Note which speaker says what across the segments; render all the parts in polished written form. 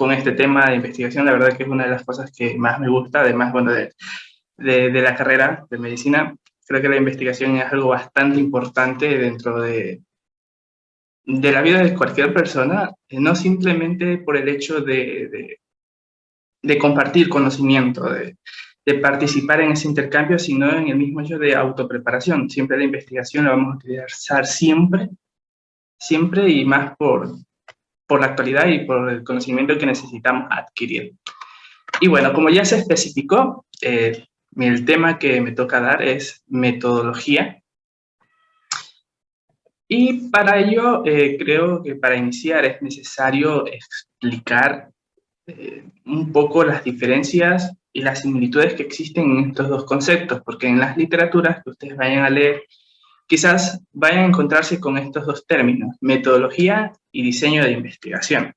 Speaker 1: con este tema de investigación. La verdad que es una de las cosas que más me gusta, además, bueno, de la carrera de medicina. Creo que la investigación es algo bastante importante dentro de la vida de cualquier persona, no simplemente por el hecho de compartir conocimiento, de participar en ese intercambio, sino en el mismo hecho de autopreparación. Siempre la investigación la vamos a utilizar siempre, siempre y más por la actualidad y por el conocimiento que necesitamos adquirir. Y bueno, como ya se especificó, el tema que me toca dar es metodología. Y para ello, creo que para iniciar es necesario explicar un poco las diferencias y las similitudes que existen en estos dos conceptos, porque en las literaturas que ustedes vayan a leer, quizás vayan a encontrarse con estos dos términos, metodología y diseño de investigación.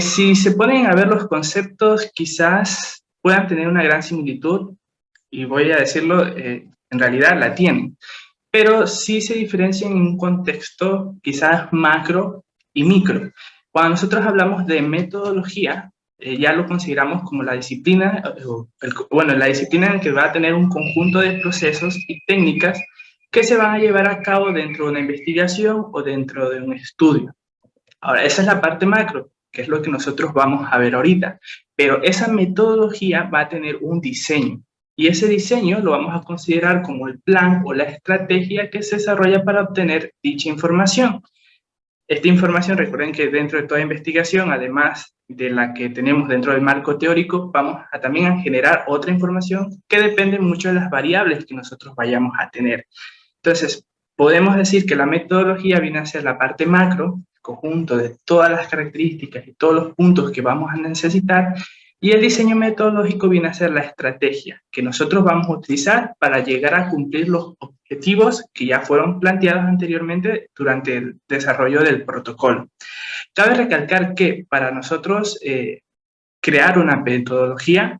Speaker 1: Si se ponen a ver los conceptos, quizás puedan tener una gran similitud, y voy a decirlo, en realidad la tienen, pero sí se diferencian en un contexto quizás macro y micro. Cuando nosotros hablamos de metodología, ya lo consideramos como la disciplina, la disciplina en que va a tener un conjunto de procesos y técnicas que se van a llevar a cabo dentro de una investigación o dentro de un estudio. Ahora, esa es la parte macro, que es lo que nosotros vamos a ver ahorita, pero esa metodología va a tener un diseño, y ese diseño lo vamos a considerar como el plan o la estrategia que se desarrolla para obtener dicha información. Esta información, recuerden que dentro de toda investigación, además de la que tenemos dentro del marco teórico, vamos a también a generar otra información que depende mucho de las variables que nosotros vayamos a tener. Entonces, podemos decir que la metodología viene a ser la parte macro, conjunto de todas las características y todos los puntos que vamos a necesitar, y el diseño metodológico viene a ser la estrategia que nosotros vamos a utilizar para llegar a cumplir los objetivos que ya fueron planteados anteriormente durante el desarrollo del protocolo. Cabe recalcar que para nosotros crear una metodología,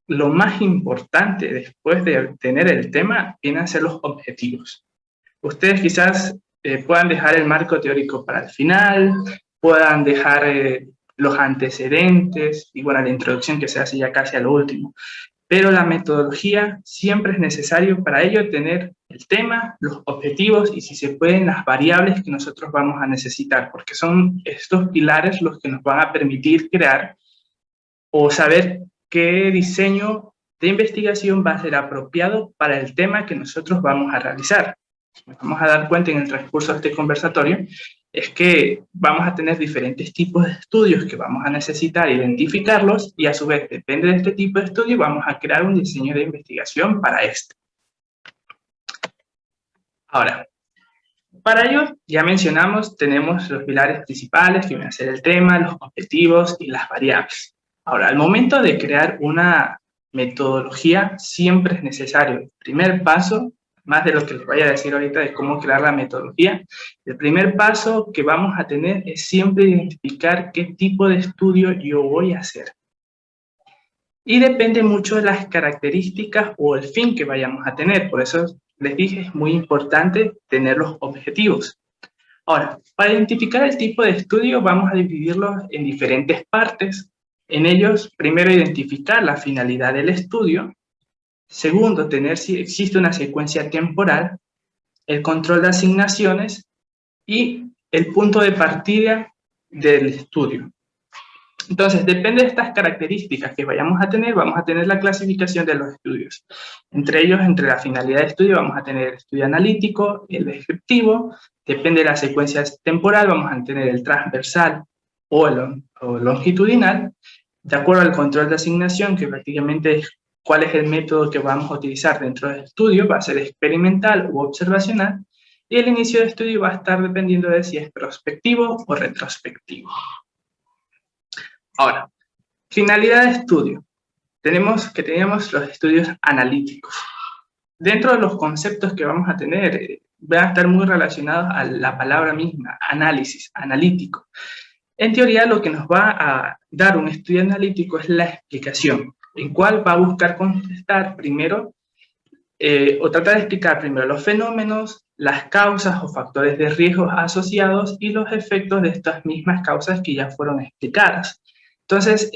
Speaker 1: lo más importante después de tener el tema viene a ser los objetivos. Ustedes quizás puedan dejar el marco teórico para el final, puedan dejar los antecedentes y bueno, la introducción que se hace ya casi a lo último. Pero la metodología siempre es necesario para ello tener el tema, los objetivos y si se pueden las variables que nosotros vamos a necesitar, porque son estos pilares los que nos van a permitir crear o saber qué diseño de investigación va a ser apropiado para el tema que nosotros vamos a realizar. Nos vamos a dar cuenta en el transcurso de este conversatorio es que vamos a tener diferentes tipos de estudios que vamos a necesitar identificarlos y a su vez, depende de este tipo de estudio, vamos a crear un diseño de investigación para este. Ahora, para ello, ya mencionamos, tenemos los pilares principales que van a ser el tema, los objetivos y las variables. Ahora, al momento de crear una metodología, siempre es necesario el primer paso, más de lo que les voy a decir ahorita de cómo crear la metodología, el primer paso que vamos a tener es siempre identificar qué tipo de estudio yo voy a hacer. Y depende mucho de las características o el fin que vayamos a tener, por eso les dije, es muy importante tener los objetivos. Ahora, para identificar el tipo de estudio vamos a dividirlos en diferentes partes. En ellos, primero identificar la finalidad del estudio. Segundo, tener si existe una secuencia temporal, el control de asignaciones y el punto de partida del estudio. Entonces, depende de estas características que vayamos a tener, vamos a tener la clasificación de los estudios. Entre ellos, entre la finalidad de estudio, vamos a tener el estudio analítico, el descriptivo, depende de la secuencia temporal, vamos a tener el transversal o longitudinal, de acuerdo al control de asignación, que prácticamente es cuál es el método que vamos a utilizar dentro del estudio, va a ser experimental u observacional, y el inicio de estudio va a estar dependiendo de si es prospectivo o retrospectivo. Ahora, finalidad de estudio. Teníamos los estudios analíticos. Dentro de los conceptos que vamos a tener, van a estar muy relacionados a la palabra misma, análisis, analítico. En teoría, lo que nos va a dar un estudio analítico es la explicación, en cual va a buscar contestar primero, o tratar de explicar primero los fenómenos, las causas o factores de riesgos asociados y los efectos de estas mismas causas que ya fueron explicadas. Entonces,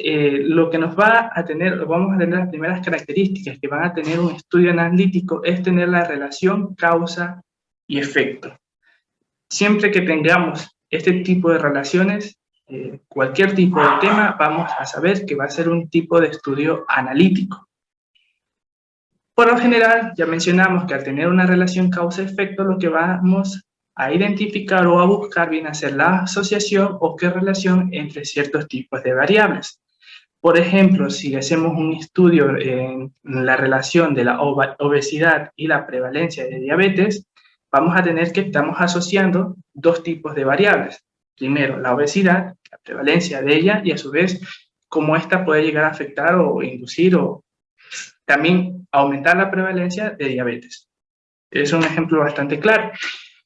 Speaker 1: lo que nos va a tener, vamos a tener las primeras características que van a tener un estudio analítico es tener la relación causa y efecto. Siempre que tengamos este tipo de relaciones, cualquier tipo de tema, vamos a saber que va a ser un tipo de estudio analítico. Por lo general, ya mencionamos que al tener una relación causa-efecto, lo que vamos a identificar o a buscar viene a ser la asociación o qué relación entre ciertos tipos de variables. Por ejemplo, si hacemos un estudio en la relación de la obesidad y la prevalencia de diabetes, vamos a tener que estamos asociando dos tipos de variables. Primero, la obesidad, la prevalencia de ella, y a su vez, cómo esta puede llegar a afectar o inducir o también aumentar la prevalencia de diabetes. Es un ejemplo bastante claro.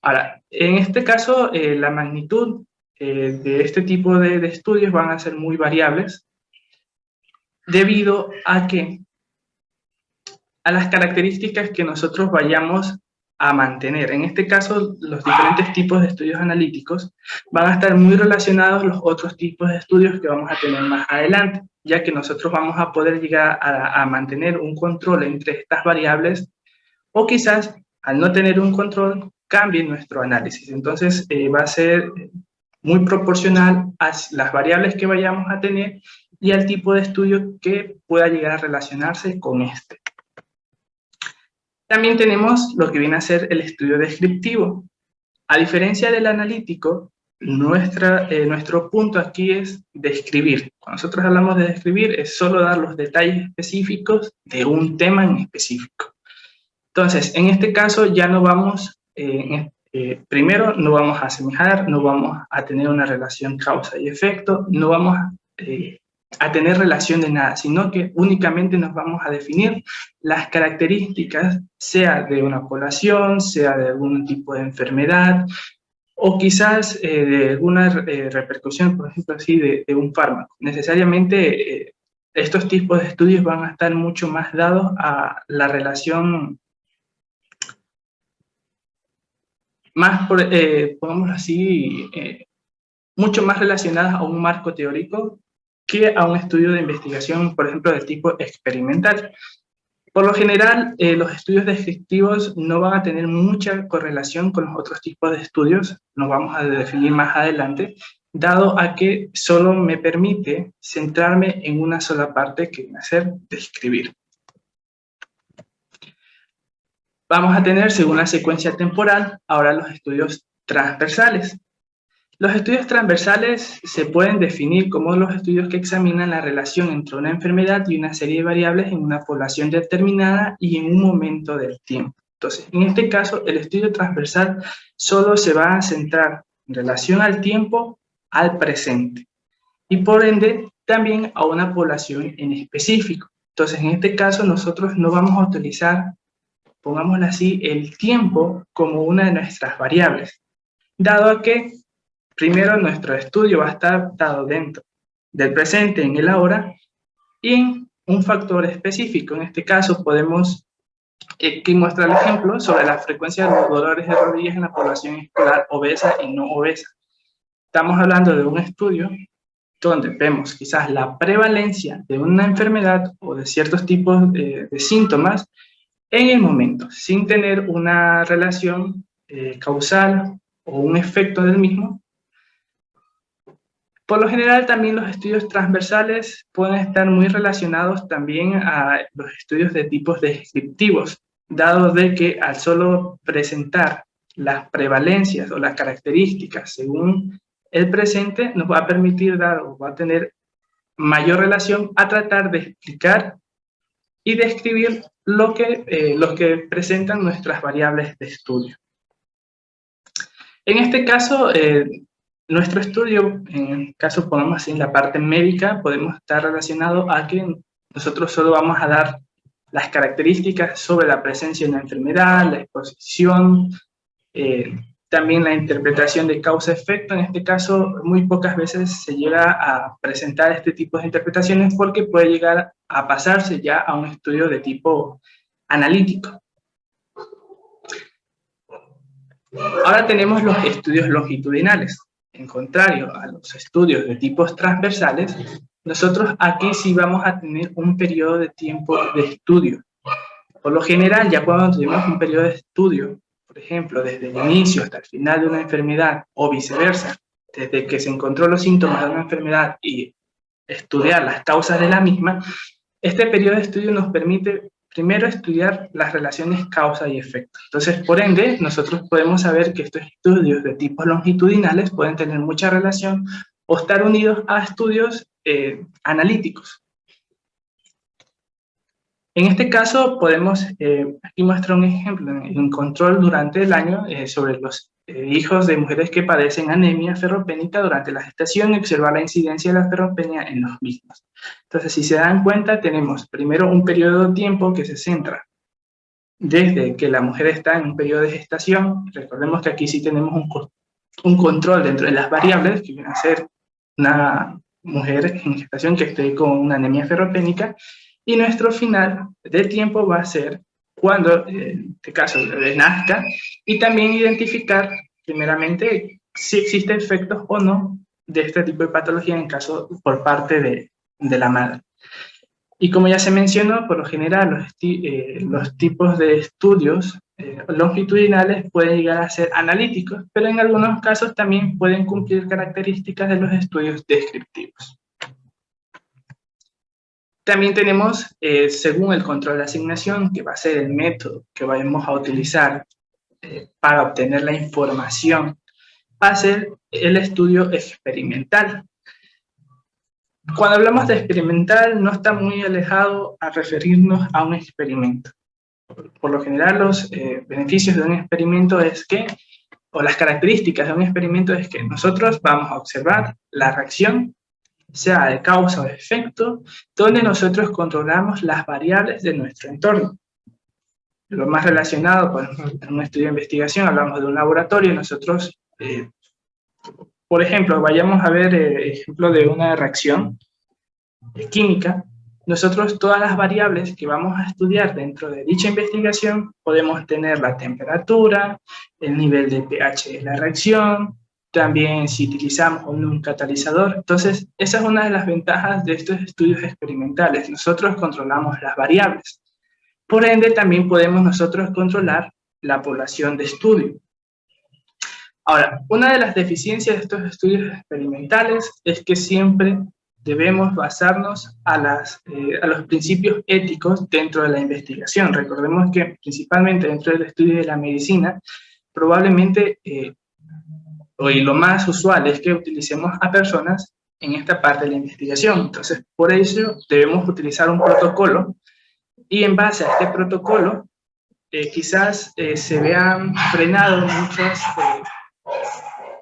Speaker 1: Ahora, en este caso, la magnitud de este tipo de estudios van a ser muy variables debido a que a las características que nosotros vayamos a mantener. En este caso, los diferentes tipos de estudios analíticos van a estar muy relacionados a los otros tipos de estudios que vamos a tener más adelante, ya que nosotros vamos a poder llegar a mantener un control entre estas variables o quizás al no tener un control cambie nuestro análisis. Entonces va a ser muy proporcional a las variables que vayamos a tener y al tipo de estudio que pueda llegar a relacionarse con este. También tenemos lo que viene a ser el estudio descriptivo. A diferencia del analítico, nuestro punto aquí es describir. Cuando nosotros hablamos de describir, es solo dar los detalles específicos de un tema en específico. Entonces, en este caso ya no vamos, primero no vamos a asemejar, no vamos a tener una relación causa y efecto, no vamos a tener relación de nada, sino que únicamente nos vamos a definir las características, sea de una población, sea de algún tipo de enfermedad, o quizás de alguna repercusión, por ejemplo, así, de un fármaco. Necesariamente estos tipos de estudios van a estar mucho más dados a la relación más, pongámoslo así, mucho más relacionadas a un marco teórico que a un estudio de investigación, por ejemplo, del tipo experimental. Por lo general, los estudios descriptivos no van a tener mucha correlación con los otros tipos de estudios, nos vamos a definir más adelante, dado a que solo me permite centrarme en una sola parte que viene a ser describir. Vamos a tener, según la secuencia temporal, ahora los estudios transversales. Los estudios transversales se pueden definir como los estudios que examinan la relación entre una enfermedad y una serie de variables en una población determinada y en un momento del tiempo. Entonces, en este caso, el estudio transversal solo se va a centrar en relación al tiempo, al presente, y por ende, también a una población en específico. Entonces, en este caso, nosotros no vamos a utilizar, pongámoslo así, el tiempo como una de nuestras variables, dado a que primero, nuestro estudio va a estar dado dentro del presente, en el ahora, y en un factor específico. En este caso, podemos aquí mostrar el ejemplo sobre la frecuencia de los dolores de rodillas en la población escolar obesa y no obesa. Estamos hablando de un estudio donde vemos quizás la prevalencia de una enfermedad o de ciertos tipos de síntomas en el momento, sin tener una relación causal o un efecto del mismo. Por lo general, también los estudios transversales pueden estar muy relacionados también a los estudios de tipos descriptivos, dado de que al solo presentar las prevalencias o las características según el presente, nos va a permitir dar o va a tener mayor relación a tratar de explicar y describir lo que presentan nuestras variables de estudio. En este caso, nuestro estudio, en el caso, pongamos así, en la parte médica, podemos estar relacionado a que nosotros solo vamos a dar las características sobre la presencia de una enfermedad, la exposición, también la interpretación de causa-efecto. En este caso, muy pocas veces se llega a presentar este tipo de interpretaciones porque puede llegar a pasarse ya a un estudio de tipo analítico. Ahora tenemos los estudios longitudinales. En contrario a los estudios de tipos transversales, nosotros aquí sí vamos a tener un periodo de tiempo de estudio. Por lo general, ya cuando tenemos un periodo de estudio, por ejemplo, desde el inicio hasta el final de una enfermedad o viceversa, desde que se encontró los síntomas de una enfermedad y estudiar las causas de la misma, este periodo de estudio nos permite primero estudiar las relaciones causa y efecto. Entonces, por ende, nosotros podemos saber que estos estudios de tipos longitudinales pueden tener mucha relación o estar unidos a estudios analíticos. En este caso, podemos, aquí muestra un ejemplo, un control durante el año sobre los hijos de mujeres que padecen anemia ferropénica durante la gestación y observar la incidencia de la ferropenia en los mismos. Entonces, si se dan cuenta, tenemos primero un periodo de tiempo que se centra desde que la mujer está en un periodo de gestación. Recordemos que aquí sí tenemos un control dentro de las variables, que viene a ser una mujer en gestación que esté con una anemia ferropénica, y nuestro final de tiempo va a ser cuando, en este caso, el bebé nazca, y también identificar, primeramente, si existen efectos o no de este tipo de patología en caso por parte de la madre. Y como ya se mencionó, por lo general los tipos de estudios longitudinales pueden llegar a ser analíticos, pero en algunos casos también pueden cumplir características de los estudios descriptivos. También tenemos, según el control de asignación, que va a ser el método que vamos a utilizar para obtener la información, va a ser el estudio experimental. Cuando hablamos de experimental, no está muy alejado a referirnos a un experimento. Por lo general, los beneficios de un experimento es que, o las características de un experimento es que nosotros vamos a observar la reacción, sea de causa o de efecto, donde nosotros controlamos las variables de nuestro entorno. Lo más relacionado, pues, en un estudio de investigación, hablamos de un laboratorio, nosotros, por ejemplo, vayamos a ver ejemplo de una reacción química. Nosotros todas las variables que vamos a estudiar dentro de dicha investigación podemos tener la temperatura, el nivel de pH de la reacción, también si utilizamos un catalizador. Entonces, esa es una de las ventajas de estos estudios experimentales. Nosotros controlamos las variables. Por ende, también podemos nosotros controlar la población de estudio. Ahora, una de las deficiencias de estos estudios experimentales es que siempre debemos basarnos a los principios éticos dentro de la investigación. Recordemos que principalmente dentro del estudio de la medicina, probablemente, y lo más usual es que utilicemos a personas en esta parte de la investigación. Entonces, por ello debemos utilizar un protocolo y en base a este protocolo, quizás se vean frenados muchos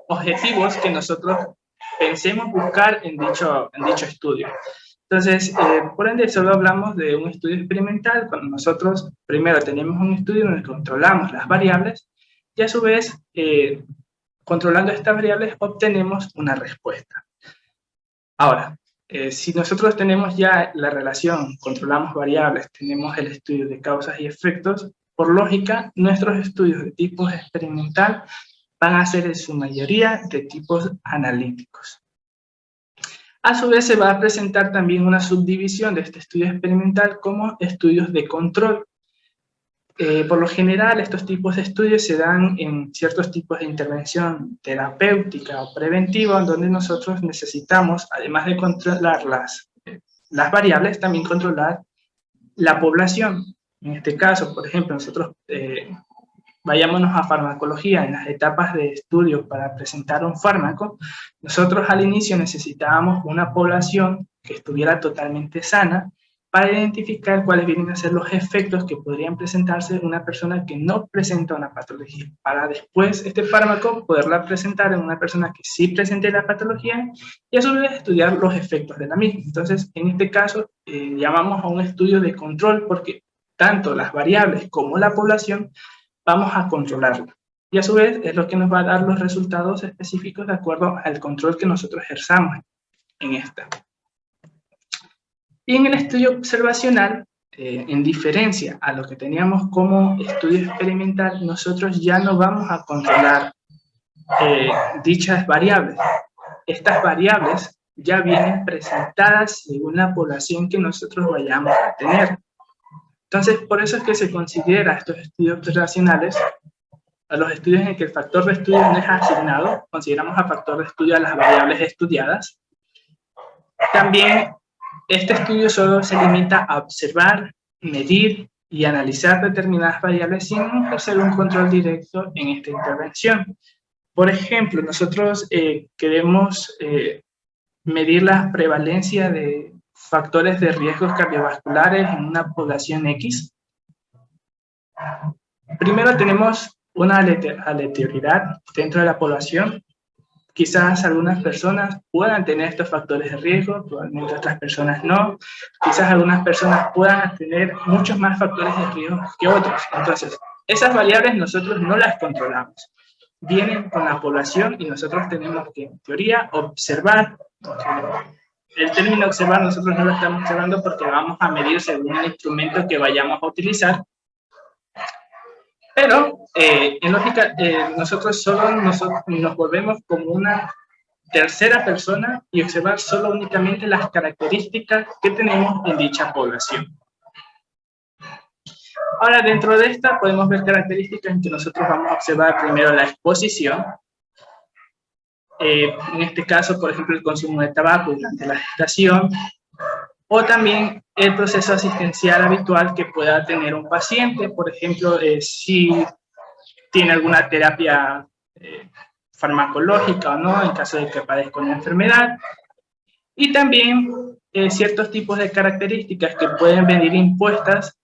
Speaker 1: objetivos que nosotros pensemos buscar en dicho estudio. Entonces, por ende, solo hablamos de un estudio experimental cuando nosotros primero tenemos un estudio donde controlamos las variables y a su vez, controlando estas variables, obtenemos una respuesta. Ahora, si nosotros tenemos ya la relación, controlamos variables, tenemos el estudio de causas y efectos, por lógica, nuestros estudios de tipo experimental van a ser en su mayoría de tipos analíticos. A su vez se va a presentar también una subdivisión de este estudio experimental como estudios de control. Por lo general, estos tipos de estudios se dan en ciertos tipos de intervención terapéutica o preventiva, donde nosotros necesitamos, además de controlar las variables, también controlar la población. En este caso, por ejemplo, nosotros vayámonos a farmacología, en las etapas de estudio para presentar un fármaco, nosotros al inicio necesitábamos una población que estuviera totalmente sana para identificar cuáles vienen a ser los efectos que podrían presentarse en una persona que no presenta una patología, para después este fármaco poderla presentar en una persona que sí presente la patología y a su vez estudiar los efectos de la misma. Entonces, en este caso, llamamos a un estudio de control porque tanto las variables como la población vamos a controlarlo. Y a su vez es lo que nos va a dar los resultados específicos de acuerdo al control que nosotros ejerzamos en esta. Y en el estudio observacional en diferencia a lo que teníamos como estudio experimental, nosotros ya no vamos a controlar dichas variables. Estas variables ya vienen presentadas según la población que nosotros vayamos a tener. Entonces, por eso es que se considera estos estudios observacionales a los estudios en que el factor de estudio no es asignado, consideramos al factor de estudio a las variables estudiadas. También este estudio solo se limita a observar, medir y analizar determinadas variables sin ejercer un control directo en esta intervención. Por ejemplo, nosotros queremos medir la prevalencia de factores de riesgos cardiovasculares en una población X. Primero tenemos una aleatoriedad dentro de la población. Quizás algunas personas puedan tener estos factores de riesgo, probablemente otras personas no. Quizás algunas personas puedan tener muchos más factores de riesgo que otros. Entonces, esas variables nosotros no las controlamos. Vienen con la población y nosotros tenemos que, en teoría, observar. El término observar nosotros no lo estamos observando porque vamos a medir según el instrumento que vayamos a utilizar. Pero, en lógica, nosotros solo nos volvemos como una tercera persona y observar solo únicamente las características que tenemos en dicha población. Ahora, dentro de esta podemos ver características en que nosotros vamos a observar primero la exposición. En este caso, por ejemplo, el consumo de tabaco durante la gestación, o también el proceso asistencial habitual que pueda tener un paciente, por ejemplo, si tiene alguna terapia farmacológica o no, en caso de que padezca una enfermedad, y también ciertos tipos de características que pueden venir impuestas,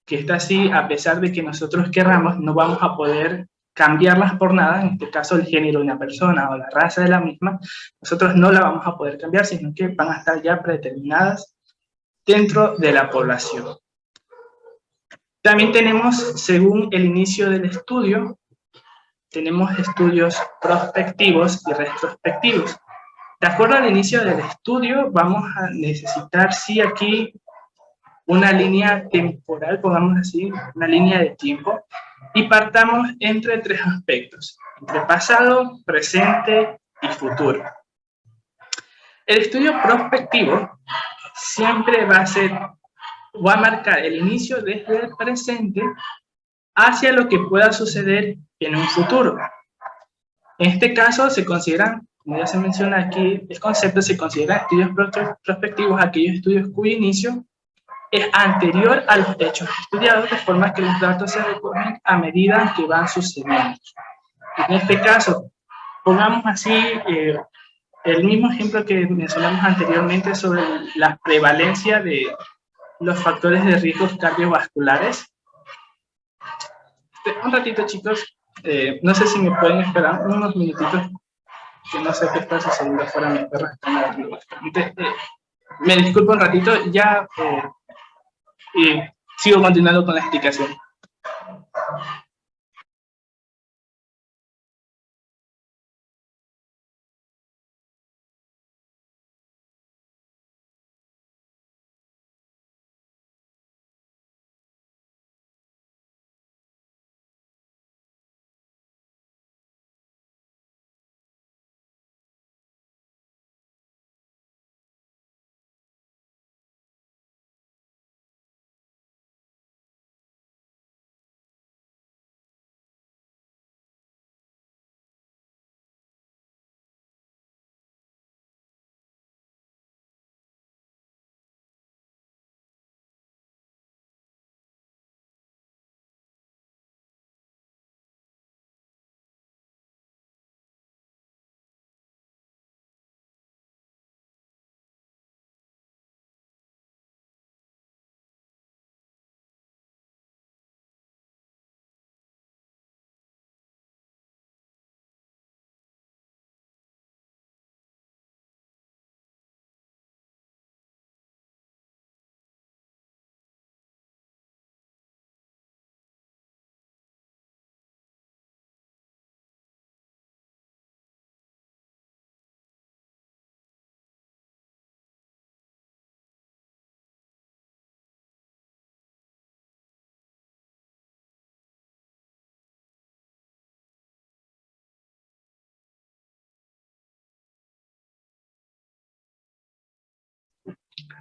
Speaker 1: que estas sí, a pesar de que nosotros querramos, no vamos a poder cambiarlas por nada, en este caso el género de una persona o la raza de la misma, nosotros no la vamos a poder cambiar, sino que van a estar ya predeterminadas dentro de la población. También tenemos, según el inicio del estudio, tenemos estudios prospectivos y retrospectivos. De acuerdo al inicio del estudio, vamos a necesitar, sí, aquí una línea temporal, pongamos así, una línea de tiempo, y partamos entre tres aspectos, entre pasado, presente y futuro. El estudio prospectivo siempre va a marcar el inicio desde el presente hacia lo que pueda suceder en un futuro. En este caso se consideran, como ya se menciona aquí, el concepto se considera estudios prospectivos aquellos estudios cuyo inicio es anterior a los hechos estudiados, de forma que los datos se recogen a medida que van sucediendo. En este caso, pongamos así el mismo ejemplo que mencionamos anteriormente sobre la prevalencia de los factores de riesgos cardiovasculares. Un ratito, chicos, no sé si me pueden esperar unos minutitos, que no sé qué está sucediendo afuera, mis perros están ladrando bastante. Me disculpo un ratito, ya y sigo continuando con la explicación.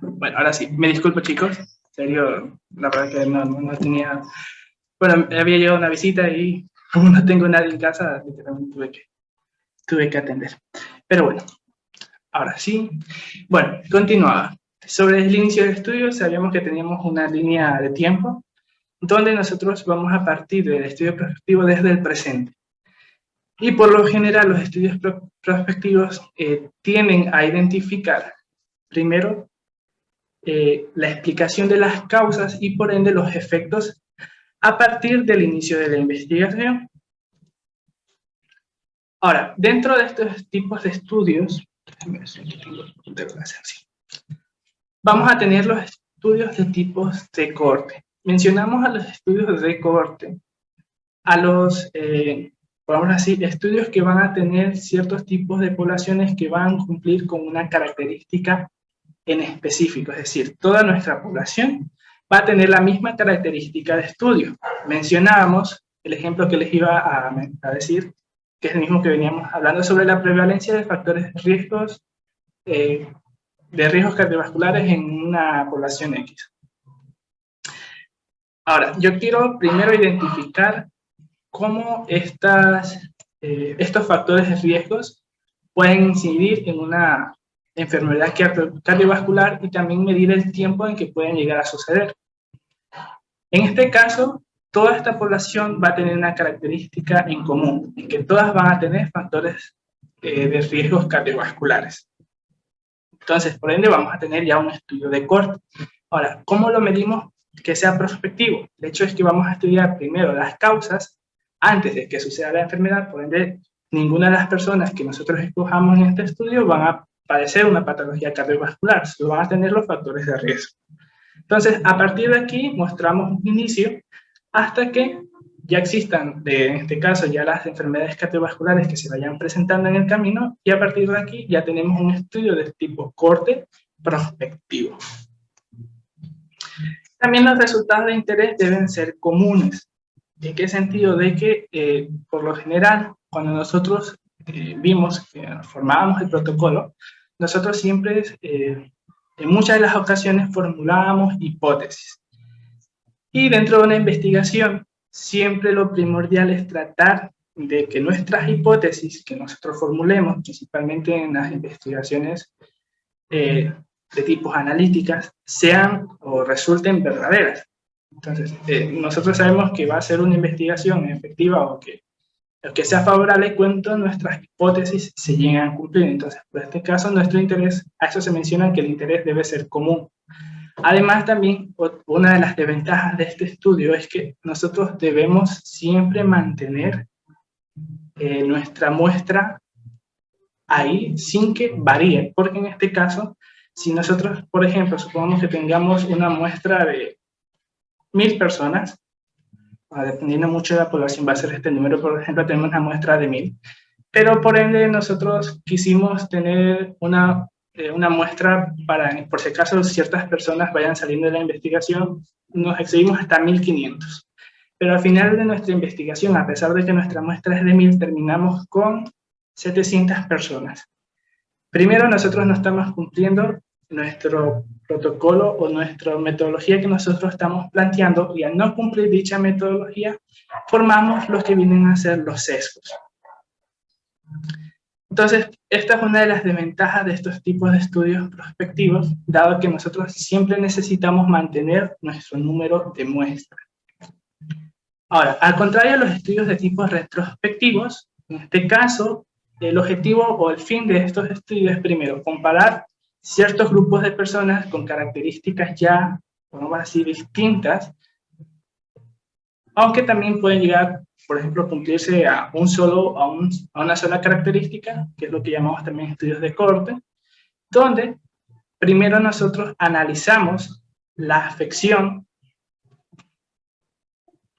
Speaker 1: Bueno, ahora sí, me disculpo chicos, en serio, la verdad que no tenía, bueno, había llegado una visita y como no tengo nadie en casa, literalmente tuve que atender. Pero bueno, ahora sí. Bueno, continuaba. Sobre el inicio del estudio, sabíamos que teníamos una línea de tiempo donde nosotros vamos a partir del estudio prospectivo desde el presente. Y por lo general los estudios prospectivos tienden a identificar primero la explicación de las causas y por ende los efectos a partir del inicio de la investigación. Ahora, dentro de estos tipos de estudios, vamos a tener los estudios de tipos de corte. Mencionamos a los estudios de corte, a los, podemos decir, estudios que van a tener ciertos tipos de poblaciones que van a cumplir con una característica en específico, es decir, toda nuestra población va a tener la misma característica de estudio. Mencionábamos el ejemplo que les iba a decir, que es el mismo que veníamos hablando sobre la prevalencia de factores de riesgos cardiovasculares en una población X. Ahora, yo quiero primero identificar cómo estos factores de riesgos pueden incidir en una enfermedad cardiovascular y también medir el tiempo en que pueden llegar a suceder. En este caso, toda esta población va a tener una característica en común, en que todas van a tener factores de riesgos cardiovasculares. Entonces, por ende, vamos a tener ya un estudio de corte. Ahora, ¿cómo lo medimos que sea prospectivo? El hecho es que vamos a estudiar primero las causas antes de que suceda la enfermedad, por ende, ninguna de las personas que nosotros escojamos en este estudio van a padecer una patología cardiovascular, solo van a tener los factores de riesgo. Entonces, a partir de aquí, mostramos un inicio hasta que ya existan, en este caso, ya las enfermedades cardiovasculares que se vayan presentando en el camino, y a partir de aquí ya tenemos un estudio de tipo corte prospectivo. También los resultados de interés deben ser comunes. ¿En qué sentido? De que, por lo general, cuando nosotros vimos que formábamos el protocolo, nosotros siempre, en muchas de las ocasiones, formulábamos hipótesis. Y dentro de una investigación, siempre lo primordial es tratar de que nuestras hipótesis que nosotros formulemos, principalmente en las investigaciones de tipos analíticas, sean o resulten verdaderas. Entonces, nosotros sabemos que va a ser una investigación efectiva o que sea favorable cuando nuestras hipótesis se lleguen a cumplir. Entonces, por este caso, nuestro interés, a eso se menciona que el interés debe ser común. Además, también, una de las desventajas de este estudio es que nosotros debemos siempre mantener nuestra muestra ahí sin que varíe, porque en este caso, si nosotros, por ejemplo, supongamos que tengamos una muestra de 1000 personas, dependiendo mucho de la población va a ser este número, por ejemplo, tenemos una muestra de 1000, pero por ende nosotros quisimos tener una muestra para, por si acaso ciertas personas vayan saliendo de la investigación, nos excedimos hasta 1500. Pero al final de nuestra investigación, a pesar de que nuestra muestra es de 1000, terminamos con 700 personas. Primero, nosotros no estamos cumpliendo nuestro protocolo o nuestra metodología que nosotros estamos planteando, y al no cumplir dicha metodología, formamos los que vienen a ser los sesgos. Entonces, esta es una de las desventajas de estos tipos de estudios prospectivos, dado que nosotros siempre necesitamos mantener nuestro número de muestras. Ahora, al contrario de los estudios de tipo retrospectivos, en este caso, el objetivo o el fin de estos estudios es primero comparar ciertos grupos de personas con características ya, vamos a decir, distintas, aunque también pueden llegar, por ejemplo, a cumplirse a una sola característica, que es lo que llamamos también estudios de corte, donde primero nosotros analizamos la afección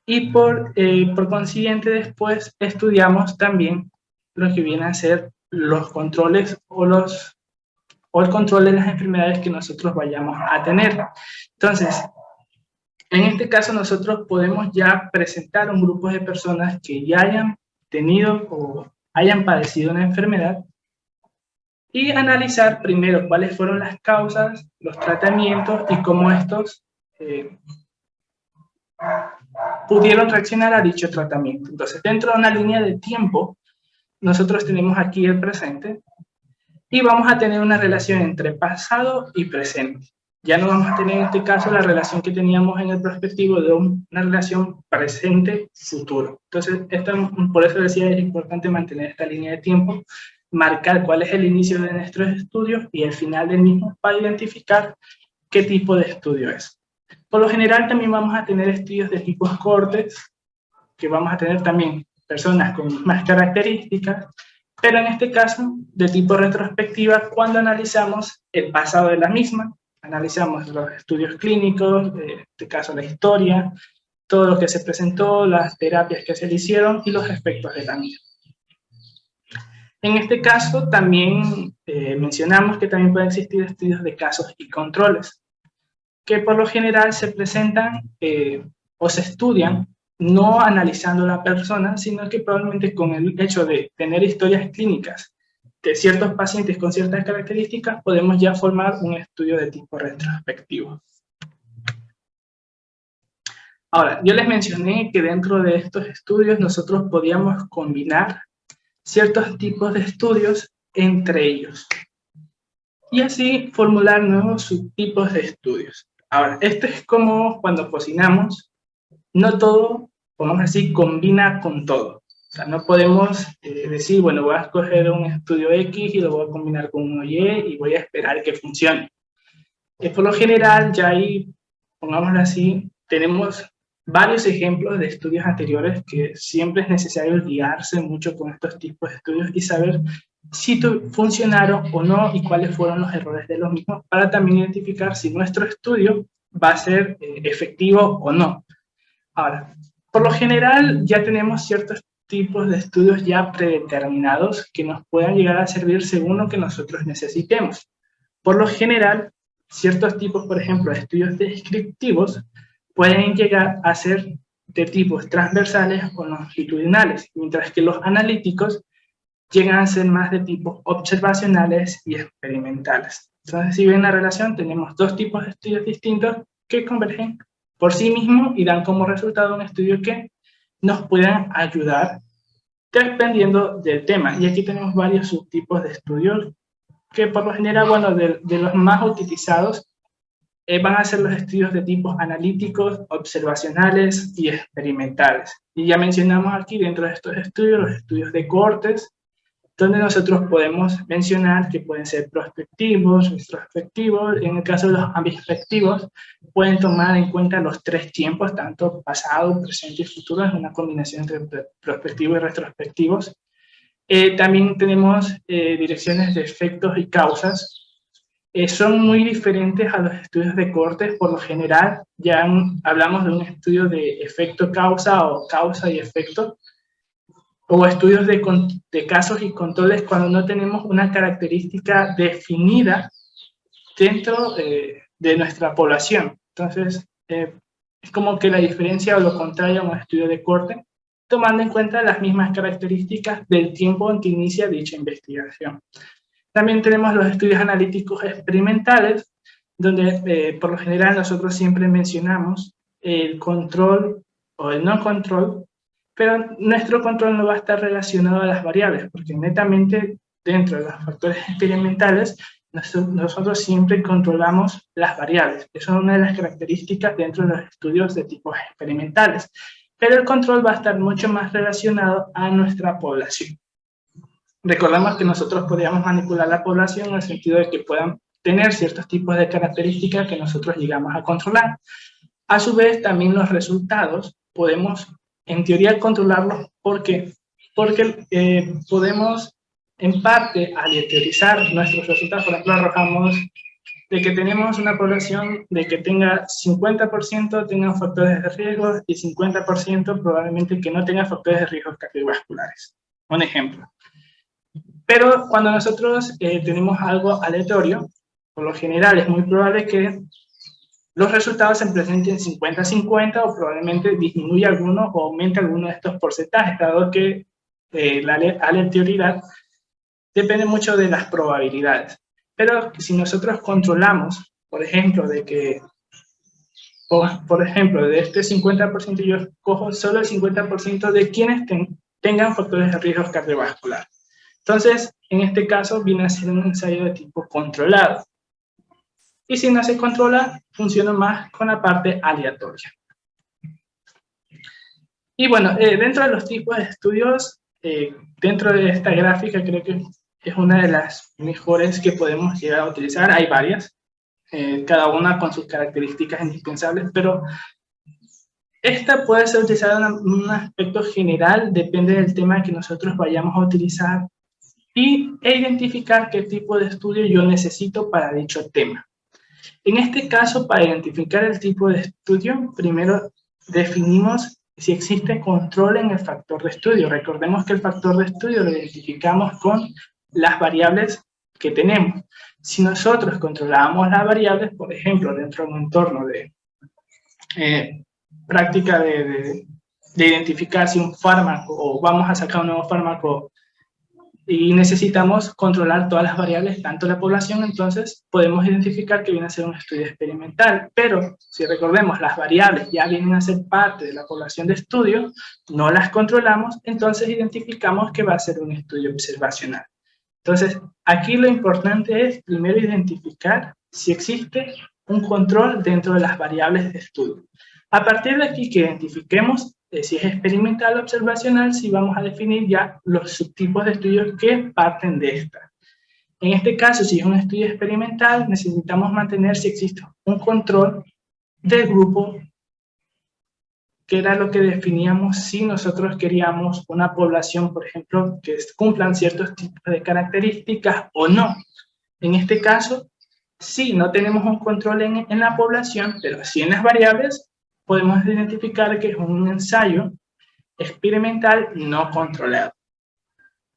Speaker 1: y por consiguiente después estudiamos también lo que vienen a ser los controles o el control de las enfermedades que nosotros vayamos a tener. Entonces, en este caso nosotros podemos ya presentar un grupo de personas que ya hayan tenido o hayan padecido una enfermedad y analizar primero cuáles fueron las causas, los tratamientos y cómo estos pudieron reaccionar a dicho tratamiento. Entonces, dentro de una línea de tiempo, nosotros tenemos aquí el presente y vamos a tener una relación entre pasado y presente. Ya no vamos a tener en este caso la relación que teníamos en el prospectivo de una relación presente-futuro. Entonces, por eso decía, es importante mantener esta línea de tiempo, marcar cuál es el inicio de nuestros estudios y el final del mismo para identificar qué tipo de estudio es. Por lo general también vamos a tener estudios de tipos cortes, que vamos a tener también personas con más características, pero en este caso de tipo retrospectiva, cuando analizamos el pasado de la misma, analizamos los estudios clínicos, en este caso la historia, todo lo que se presentó, las terapias que se le hicieron y los efectos de la misma. En este caso también mencionamos que también pueden existir estudios de casos y controles, que por lo general se presentan o se estudian no analizando a la persona, sino que probablemente con el hecho de tener historias clínicas de ciertos pacientes con ciertas características, podemos ya formar un estudio de tipo retrospectivo. Ahora, yo les mencioné que dentro de estos estudios nosotros podíamos combinar ciertos tipos de estudios entre ellos y así formular nuevos subtipos de estudios. Ahora, esto es como cuando cocinamos, no todo, vamos a decir, combina con todo. O sea, no podemos decir, bueno, voy a escoger un estudio X y lo voy a combinar con uno Y y voy a esperar que funcione. Por lo general, ya ahí, pongámoslo así, tenemos varios ejemplos de estudios anteriores que siempre es necesario guiarse mucho con estos tipos de estudios y saber si funcionaron o no y cuáles fueron los errores de los mismos para también identificar si nuestro estudio va a ser efectivo o no. Ahora, por lo general ya tenemos ciertos tipos de estudios ya predeterminados que nos puedan llegar a servir según lo que nosotros necesitemos. Por lo general, ciertos tipos, por ejemplo, de estudios descriptivos, pueden llegar a ser de tipos transversales o longitudinales, mientras que los analíticos llegan a ser más de tipos observacionales y experimentales. Entonces, si ven la relación, tenemos dos tipos de estudios distintos que convergen por sí mismos y dan como resultado un estudio que nos puedan ayudar dependiendo del tema. Y aquí tenemos varios subtipos de estudios que por lo general, bueno, de los más utilizados, van a ser los estudios de tipos analíticos, observacionales y experimentales. Y ya mencionamos aquí dentro de estos estudios los estudios de cortes, donde nosotros podemos mencionar que pueden ser prospectivos, retrospectivos, y en el caso de los ambispeectivos, pueden tomar en cuenta los tres tiempos, tanto pasado, presente y futuro, es una combinación entre prospectivos y retrospectivos. También tenemos direcciones de efectos y causas. Son muy diferentes a los estudios de cortes. Por lo general, ya hablamos de un estudio de efecto-causa o causa y efecto, o estudios de casos y controles cuando no tenemos una característica definida dentro de nuestra población. Entonces, es como que la diferencia o lo contrario a un estudio de corte, tomando en cuenta las mismas características del tiempo en que inicia dicha investigación. También tenemos los estudios analíticos experimentales, donde por lo general nosotros siempre mencionamos el control o el no control, pero nuestro control no va a estar relacionado a las variables, porque netamente dentro de los factores experimentales nosotros siempre controlamos las variables. Eso es una de las características dentro de los estudios de tipos experimentales, pero el control va a estar mucho más relacionado a nuestra población. Recordamos que nosotros podríamos manipular la población en el sentido de que puedan tener ciertos tipos de características que nosotros llegamos a controlar. A su vez, también los resultados podemos, en teoría, controlarlos. ¿Por qué? Porque podemos, en parte, aleatorizar nuestros resultados. Por ejemplo, arrojamos de que tenemos una población de que tenga 50% tengan factores de riesgo y 50% probablemente que no tenga factores de riesgo cardiovasculares. Un ejemplo. Pero cuando nosotros tenemos algo aleatorio, por lo general es muy probable que los resultados se presenten 50-50 o probablemente disminuya alguno o aumente alguno de estos porcentajes, dado que la aleatoriedad depende mucho de las probabilidades. Pero si nosotros controlamos, por ejemplo, de este 50% yo cojo solo el 50% de quienes tengan factores de riesgo cardiovascular. Entonces, en este caso viene a ser un ensayo de tipo controlado. Y si no se controla, funciona más con la parte aleatoria. Y bueno, dentro de los tipos de estudios, dentro de esta gráfica creo que es una de las mejores que podemos llegar a utilizar. Hay varias, cada una con sus características indispensables, pero esta puede ser utilizada en un aspecto general, depende del tema que nosotros vayamos a utilizar, e identificar qué tipo de estudio yo necesito para dicho tema. En este caso, para identificar el tipo de estudio, primero definimos si existe control en el factor de estudio. Recordemos que el factor de estudio lo identificamos con las variables que tenemos. Si nosotros controlamos las variables, por ejemplo, dentro de un entorno de práctica de identificar si un fármaco o vamos a sacar un nuevo fármaco y necesitamos controlar todas las variables, tanto la población, entonces podemos identificar que viene a ser un estudio experimental. Pero si recordemos, las variables ya vienen a ser parte de la población de estudio, no las controlamos, entonces identificamos que va a ser un estudio observacional. Entonces, aquí lo importante es primero identificar si existe un control dentro de las variables de estudio. A partir de aquí que identifiquemos si es experimental o observacional, si vamos a definir ya los subtipos de estudios que parten de esta. En este caso, si es un estudio experimental, necesitamos mantener si existe un control del grupo, que era lo que definíamos si nosotros queríamos una población, por ejemplo, que cumplan ciertos tipos de características o no. En este caso, sí, no tenemos un control en la población, pero sí en las variables, podemos identificar que es un ensayo experimental no controlado.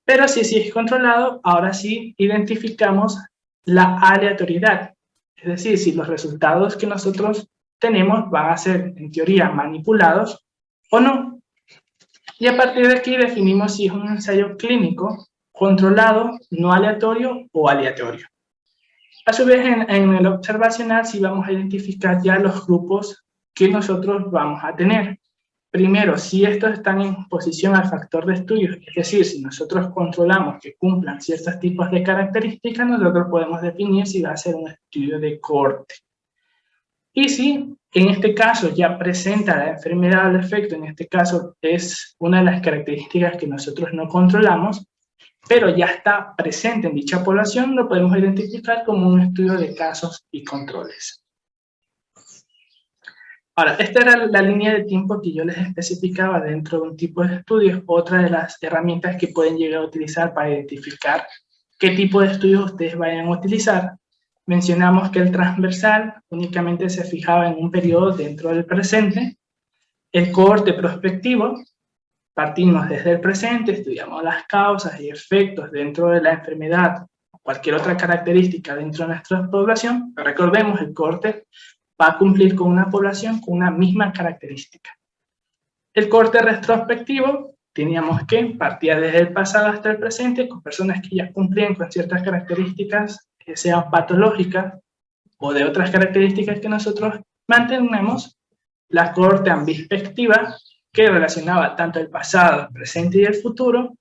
Speaker 1: Pero si sí es controlado, ahora sí identificamos la aleatoriedad. Es decir, si los resultados que nosotros tenemos van a ser, en teoría, manipulados o no. Y a partir de aquí definimos si es un ensayo clínico, controlado, no aleatorio o aleatorio. A su vez, en el observacional sí vamos a identificar ya los grupos que nosotros vamos a tener. Primero, si estos están en oposición al factor de estudio, es decir, si nosotros controlamos que cumplan ciertos tipos de características, nosotros podemos definir si va a ser un estudio de cohorte. Y si en este caso ya presenta la enfermedad o el efecto, en este caso es una de las características que nosotros no controlamos, pero ya está presente en dicha población, lo podemos identificar como un estudio de casos y controles. Ahora, esta era la línea de tiempo que yo les especificaba dentro de un tipo de estudios. Otra de las herramientas que pueden llegar a utilizar para identificar qué tipo de estudios ustedes vayan a utilizar. Mencionamos que el transversal únicamente se fijaba en un periodo dentro del presente. El cohorte prospectivo, partimos desde el presente, estudiamos las causas y efectos dentro de la enfermedad o cualquier otra característica dentro de nuestra población. Pero recordemos, el cohorte va a cumplir con una población con una misma característica. El cohorte retrospectivo, teníamos que partía desde el pasado hasta el presente con personas que ya cumplían con ciertas características que sean patológicas o de otras características que nosotros mantenemos. La cohorte ambispectiva, que relacionaba tanto el pasado, el presente y el futuro.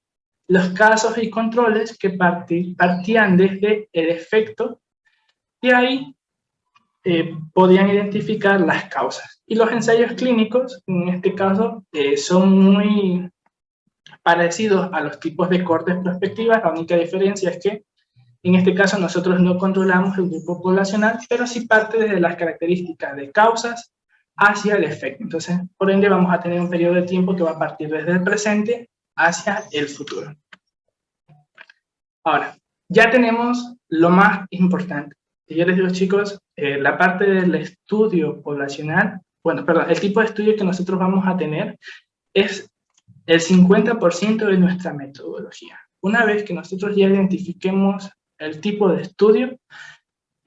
Speaker 1: Los casos y controles que partían desde el efecto, y ahí podían identificar las causas. Y los ensayos clínicos, en este caso, son muy parecidos a los tipos de cohortes prospectivas. La única diferencia es que en este caso nosotros no controlamos el grupo poblacional, pero sí parte desde las características de causas hacia el efecto. Entonces, por ende, vamos a tener un periodo de tiempo que va a partir desde el presente hacia el futuro. Ahora, ya tenemos lo más importante. Y yo les digo, chicos, la parte del estudio poblacional, el tipo de estudio que nosotros vamos a tener es el 50% de nuestra metodología. Una vez que nosotros ya identifiquemos el tipo de estudio,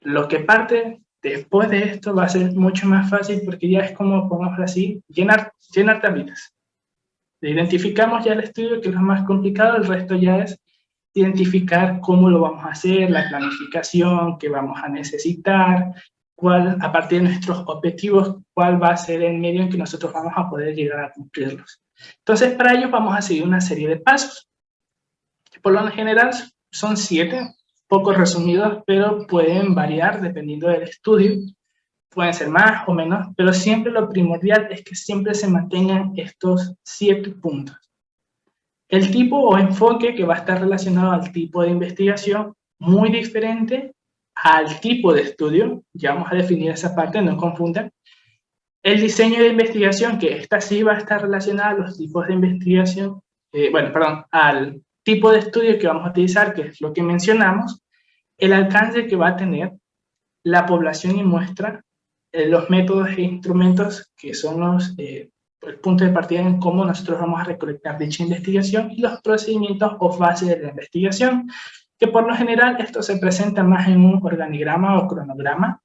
Speaker 1: lo que parte después de esto va a ser mucho más fácil porque ya es como, pongámoslo así, llenar tablitas. Identificamos ya el estudio, que es lo más complicado, el resto ya es identificar cómo lo vamos a hacer, la planificación que vamos a necesitar, cuál, a partir de nuestros objetivos, cuál va a ser el medio en que nosotros vamos a poder llegar a cumplirlos. Entonces, para ello vamos a seguir una serie de pasos. Por lo general son 7, poco resumidos, pero pueden variar dependiendo del estudio. Pueden ser más o menos, pero siempre lo primordial es que siempre se mantengan estos 7 puntos. El tipo o enfoque que va a estar relacionado al tipo de investigación, muy diferente al tipo de estudio, ya vamos a definir esa parte, no confundan. El diseño de investigación, que esta sí va a estar relacionada a los tipos de investigación, al tipo de estudio que vamos a utilizar, que es lo que mencionamos, el alcance que va a tener, la población y muestra, los métodos e instrumentos que son el punto de partida en cómo nosotros vamos a recolectar dicha investigación y los procedimientos o fases de la investigación, que por lo general esto se presenta más en un organigrama o cronograma,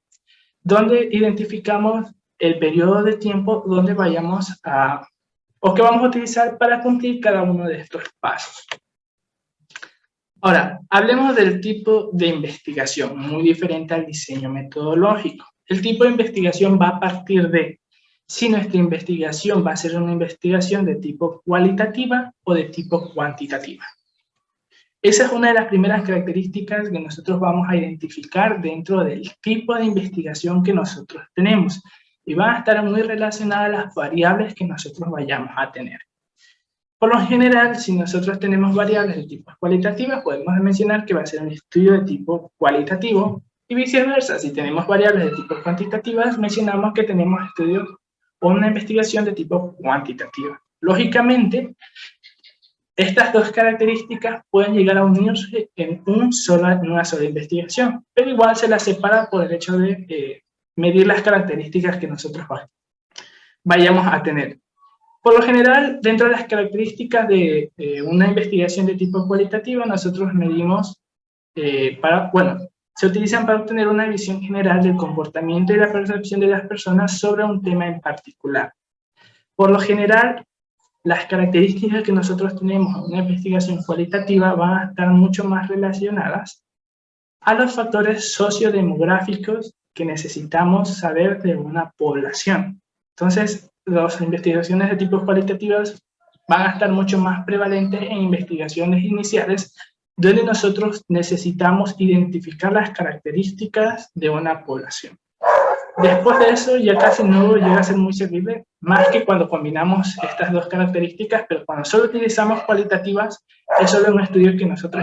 Speaker 1: donde identificamos el periodo de tiempo donde vayamos a, o que vamos a utilizar para cumplir cada uno de estos pasos. Ahora, hablemos del tipo de investigación, muy diferente al diseño metodológico. El tipo de investigación va a partir de si nuestra investigación va a ser una investigación de tipo cualitativa o de tipo cuantitativa. Esa es una de las primeras características que nosotros vamos a identificar dentro del tipo de investigación que nosotros tenemos. Y van a estar muy relacionadas las variables que nosotros vayamos a tener. Por lo general, si nosotros tenemos variables de tipo cualitativas, podemos mencionar que va a ser un estudio de tipo cualitativo, y viceversa, si tenemos variables de tipo cuantitativas, mencionamos que tenemos estudios o una investigación de tipo cuantitativa. Lógicamente, estas dos características pueden llegar a unirse en una sola investigación, pero igual se las separa por el hecho de medir las características que nosotros vayamos a tener. Por lo general, dentro de las características de una investigación de tipo cualitativa, nosotros medimos se utilizan para obtener una visión general del comportamiento y la percepción de las personas sobre un tema en particular. Por lo general, las características que nosotros tenemos en una investigación cualitativa van a estar mucho más relacionadas a los factores sociodemográficos que necesitamos saber de una población. Entonces, las investigaciones de tipo cualitativas van a estar mucho más prevalentes en investigaciones iniciales, donde nosotros necesitamos identificar las características de una población. Después de eso ya casi no llega a ser muy servible, más que cuando combinamos estas dos características, pero cuando solo utilizamos cualitativas, es solo un estudio que nosotros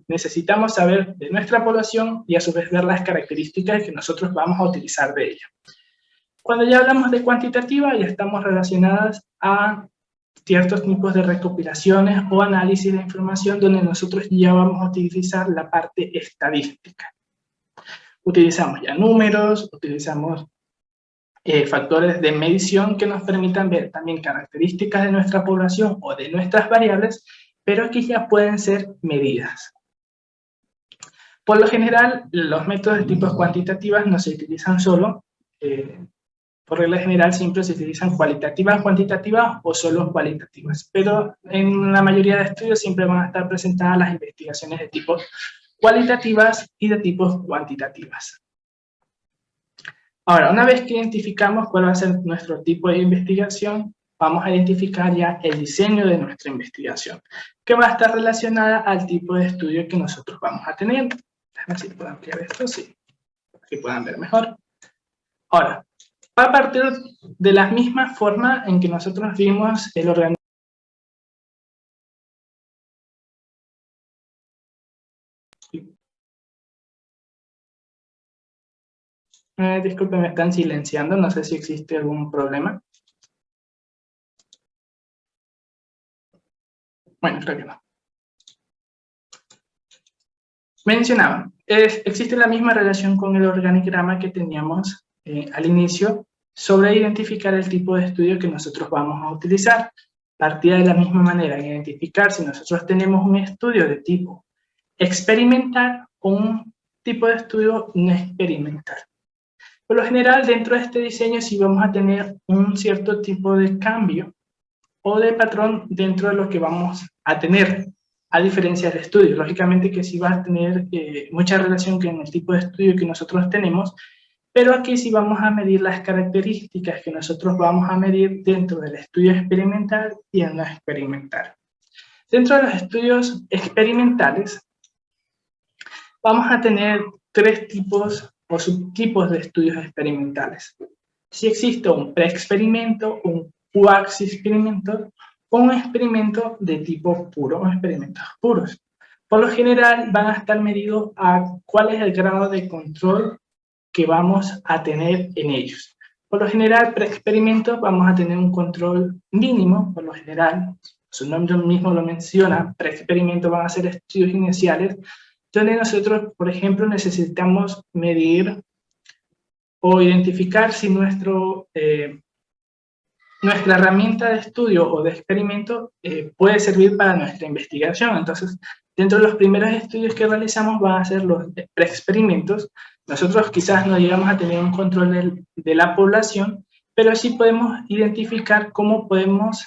Speaker 1: necesitamos saber de nuestra población y a su vez ver las características que nosotros vamos a utilizar de ella. Cuando ya hablamos de cuantitativa, ya estamos relacionadas a ciertos tipos de recopilaciones o análisis de información donde nosotros ya vamos a utilizar la parte estadística. Utilizamos ya números, utilizamos factores de medición que nos permitan ver también características de nuestra población o de nuestras variables, pero que ya pueden ser medidas. Por lo general, los métodos de tipos cuantitativas no se utilizan solo, por regla general siempre se utilizan cualitativas, cuantitativas o solo cualitativas, pero en la mayoría de estudios siempre van a estar presentadas las investigaciones de tipos cualitativas y de tipos cuantitativas. Ahora, una vez que identificamos cuál va a ser nuestro tipo de investigación, vamos a identificar ya el diseño de nuestra investigación, que va a estar relacionada al tipo de estudio que nosotros vamos a tener. Déjame ver si puedo ampliar esto, sí, para que puedan ver mejor. Ahora, va a partir de la misma forma en que nosotros vimos el organismo. Disculpen, me están silenciando, no sé si existe algún problema. Bueno, creo que no. Mencionaba, existe la misma relación con el organigrama que teníamos al inicio sobre identificar el tipo de estudio que nosotros vamos a utilizar. Partía de la misma manera en identificar si nosotros tenemos un estudio de tipo experimental o un tipo de estudio no experimental. Por lo general, dentro de este diseño sí vamos a tener un cierto tipo de cambio o de patrón dentro de lo que vamos a tener. a diferencia del estudio. Lógicamente que sí va a tener mucha relación con el tipo de estudio que nosotros tenemos, pero aquí sí vamos a medir las características que nosotros vamos a medir dentro del estudio experimental y el no experimental. Dentro de los estudios experimentales, vamos a tener tres tipos o subtipos de estudios experimentales. Si existe un preexperimento, un quasi-experimento o un experimento de tipo puro, o experimentos puros. Por lo general van a estar medidos a cuál es el grado de control que vamos a tener en ellos. Por lo general, preexperimentos vamos a tener un control mínimo, por lo general, su nombre mismo lo menciona, preexperimentos van a ser estudios iniciales, donde nosotros, por ejemplo, necesitamos medir o identificar si nuestra herramienta de estudio o de experimento puede servir para nuestra investigación. Entonces, dentro de los primeros estudios que realizamos van a ser los preexperimentos. Nosotros quizás no llegamos a tener un control de la población, pero sí podemos identificar cómo podemos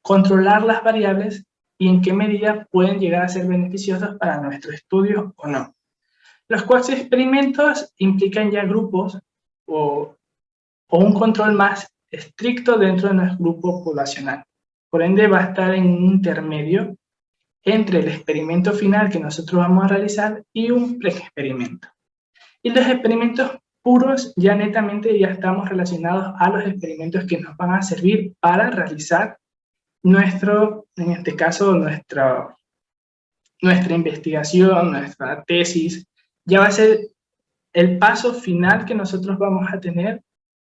Speaker 1: controlar las variables y en qué medida pueden llegar a ser beneficiosos para nuestro estudio o no. Los cuasi experimentos implican ya grupos o un control más estricto dentro de nuestro grupo poblacional. Por ende, va a estar en un intermedio entre el experimento final que nosotros vamos a realizar y un preexperimento. Y los experimentos puros ya netamente ya estamos relacionados a los experimentos que nos van a servir para realizar en este caso, nuestra investigación, nuestra tesis, ya va a ser el paso final que nosotros vamos a tener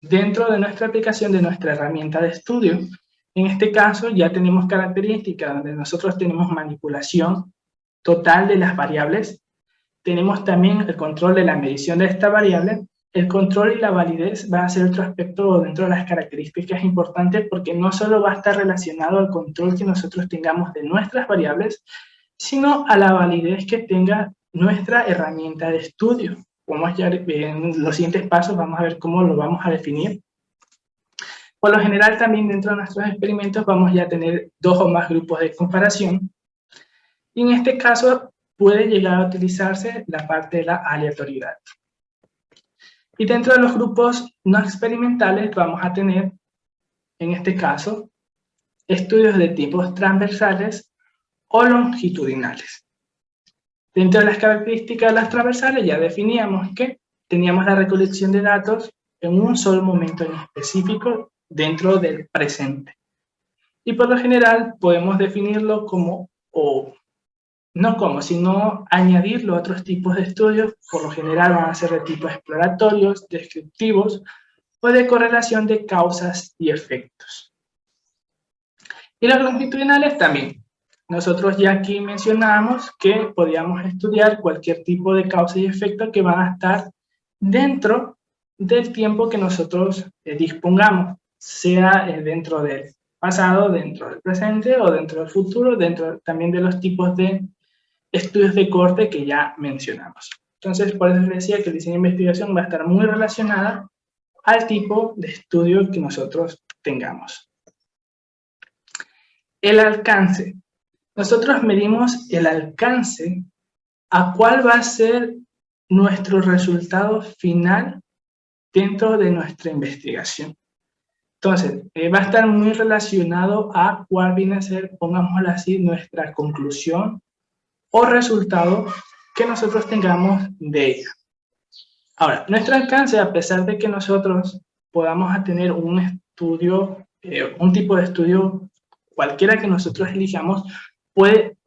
Speaker 1: dentro de nuestra aplicación de nuestra herramienta de estudio. En este caso ya tenemos características donde nosotros tenemos manipulación total de las variables, tenemos también el control de la medición de esta variable, el control y la validez va a ser otro aspecto dentro de las características importantes porque no solo va a estar relacionado al control que nosotros tengamos de nuestras variables, sino a la validez que tenga nuestra herramienta de estudio. Como ya en los siguientes pasos vamos a ver cómo lo vamos a definir. Por lo general también dentro de nuestros experimentos vamos ya a tener 2 o más grupos de comparación. Y en este caso puede llegar a utilizarse la parte de la aleatoriedad. Y dentro de los grupos no experimentales vamos a tener, en este caso, estudios de tipos transversales o longitudinales. Dentro de las características de las transversales ya definíamos que teníamos la recolección de datos en un solo momento en específico dentro del presente. Y por lo general podemos definirlo como, o no como, sino añadirlo a otros tipos de estudios, por lo general van a ser de tipo exploratorios, descriptivos o de correlación de causas y efectos. Y los longitudinales también. Nosotros ya aquí mencionamos que podíamos estudiar cualquier tipo de causa y efecto que van a estar dentro del tiempo que nosotros dispongamos, sea dentro del pasado, dentro del presente o dentro del futuro, dentro también de los tipos de estudios de corte que ya mencionamos. Entonces, por eso les decía que el diseño de investigación va a estar muy relacionada al tipo de estudio que nosotros tengamos. El alcance. Nosotros medimos el alcance a cuál va a ser nuestro resultado final dentro de nuestra investigación. Entonces, va a estar muy relacionado a cuál viene a ser, pongámoslo así, nuestra conclusión o resultado que nosotros tengamos de ella. Ahora, nuestro alcance, a pesar de que nosotros podamos tener un estudio, un tipo de estudio, cualquiera que nosotros elijamos, puede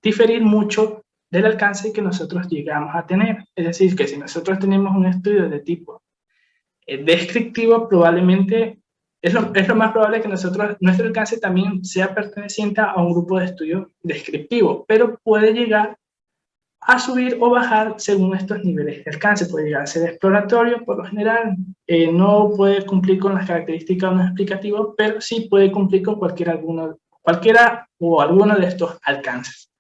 Speaker 1: diferir mucho del alcance que nosotros llegamos a tener. Es decir, que si nosotros tenemos un estudio de tipo descriptivo, probablemente es lo más probable que nuestro alcance también sea perteneciente a un grupo de estudio descriptivo, pero puede llegar a subir o bajar según estos niveles de alcance. Puede llegar a ser exploratorio, por lo general, no puede cumplir con las características de un explicativo, pero sí puede cumplir con cualquiera o alguno de estos alcances.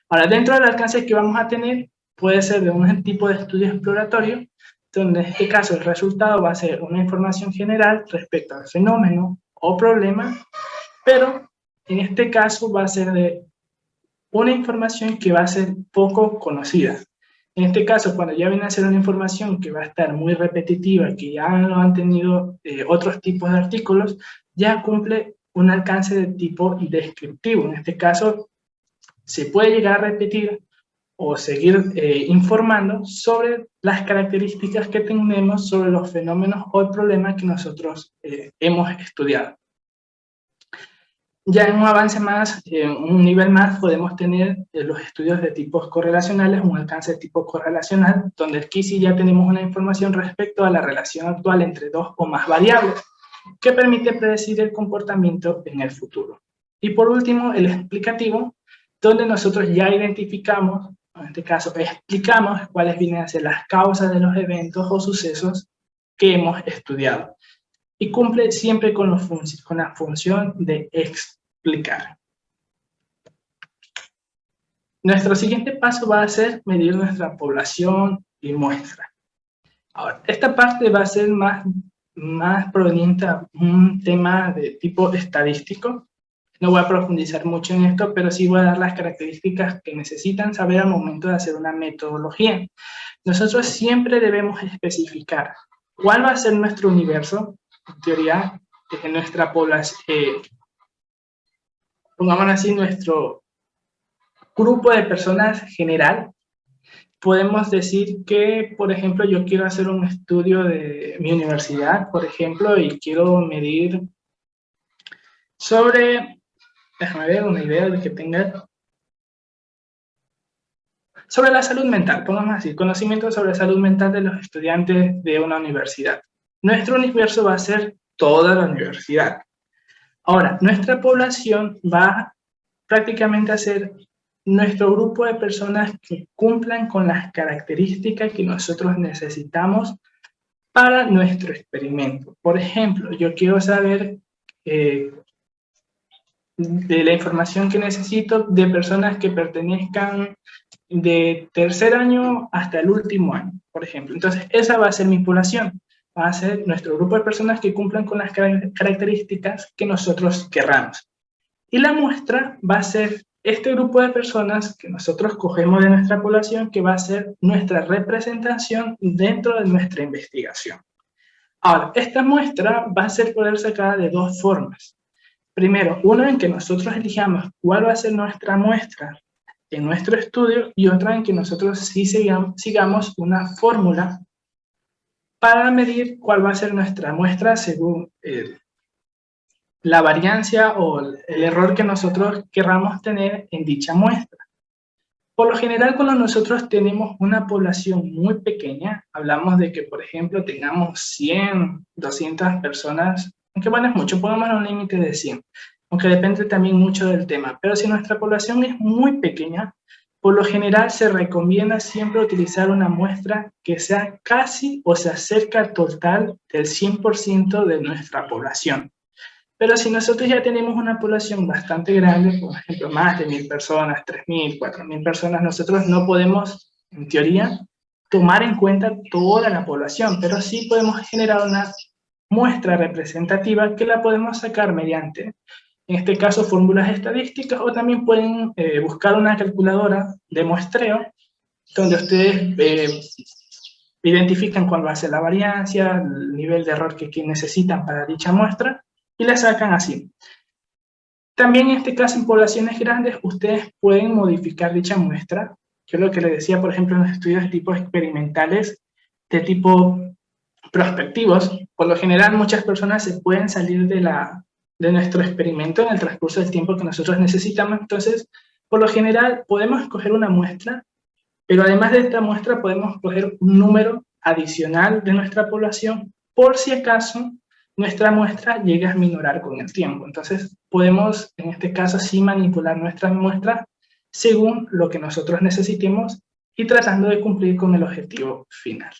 Speaker 1: Ahora, dentro del alcance que vamos a tener, puede ser de un tipo de estudio exploratorio, donde en este caso el resultado va a ser una información general respecto al fenómeno o problema, pero en este caso va a ser de una información que va a ser poco conocida. En este caso, cuando ya viene a ser una información que va a estar muy repetitiva, que ya lo han tenido otros tipos de artículos, ya cumple un alcance de tipo descriptivo. En este caso, se puede llegar a repetir o seguir informando sobre las características que tenemos sobre los fenómenos o el problema que nosotros hemos estudiado. Ya en un avance más, en un nivel más, podemos tener los estudios de tipos correlacionales, un alcance de tipo correlacional, donde aquí sí ya tenemos una información respecto a la relación actual entre dos o más variables, que permite predecir el comportamiento en el futuro. Y por último, el explicativo, donde nosotros ya identificamos, en este caso explicamos cuáles vienen a ser las causas de los eventos o sucesos que hemos estudiado. Y cumple siempre con la función de explicar. Nuestro siguiente paso va a ser medir nuestra población y muestra. Ahora, esta parte va a ser más proveniente a un tema de tipo estadístico. No voy a profundizar mucho en esto, pero sí voy a dar las características que necesitan saber al momento de hacer una metodología. Nosotros siempre debemos especificar cuál va a ser nuestro universo, en teoría, de nuestra población, pongamos así, nuestro grupo de personas general. Podemos decir que, por ejemplo, yo quiero hacer un estudio de mi universidad, por ejemplo, y quiero medir sobre, déjame ver una idea de que tenga, sobre la salud mental, pongamos así, conocimiento sobre la salud mental de los estudiantes de una universidad. Nuestro universo va a ser toda la universidad. Ahora, nuestra población va prácticamente a ser nuestro grupo de personas que cumplan con las características que nosotros necesitamos para nuestro experimento. Por ejemplo, yo quiero saber de la información que necesito de personas que pertenezcan de tercer año hasta el último año, por ejemplo. Entonces, esa va a ser mi población. Va a ser nuestro grupo de personas que cumplan con las características que nosotros querramos. Y la muestra va a ser este grupo de personas que nosotros cogemos de nuestra población, que va a ser nuestra representación dentro de nuestra investigación. Ahora, esta muestra va a ser poder sacada de dos formas. Primero, una en que nosotros elijamos cuál va a ser nuestra muestra en nuestro estudio, y otra en que nosotros sí sigamos una fórmula para medir cuál va a ser nuestra muestra según la variancia o el error que nosotros querramos tener en dicha muestra. Por lo general, cuando nosotros tenemos una población muy pequeña, hablamos de que, por ejemplo, tengamos 100, 200 personas, aunque bueno, es mucho, pongamos un límite de 100, aunque depende también mucho del tema. Pero si nuestra población es muy pequeña, por lo general se recomienda siempre utilizar una muestra que sea casi o se acerca al total del 100% de nuestra población. Pero si nosotros ya tenemos una población bastante grande, por ejemplo, más de 1000 personas, 3000, 4000 personas, nosotros no podemos, en teoría, tomar en cuenta toda la población, pero sí podemos generar una muestra representativa que la podemos sacar mediante, en este caso, fórmulas estadísticas, o también pueden buscar una calculadora de muestreo, donde ustedes identifican cuál va a ser la variancia, el nivel de error que necesitan para dicha muestra, y la sacan así. También en este caso, en poblaciones grandes, ustedes pueden modificar dicha muestra. Yo lo que les decía, por ejemplo, en los estudios de tipo experimentales, de tipo prospectivos, por lo general muchas personas se pueden salir de nuestro experimento en el transcurso del tiempo que nosotros necesitamos. Entonces, por lo general, podemos escoger una muestra, pero además de esta muestra podemos escoger un número adicional de nuestra población, por si acaso nuestra muestra llega a minorar con el tiempo. Entonces, podemos, en este caso, sí manipular nuestras muestras según lo que nosotros necesitemos y tratando de cumplir con el objetivo final.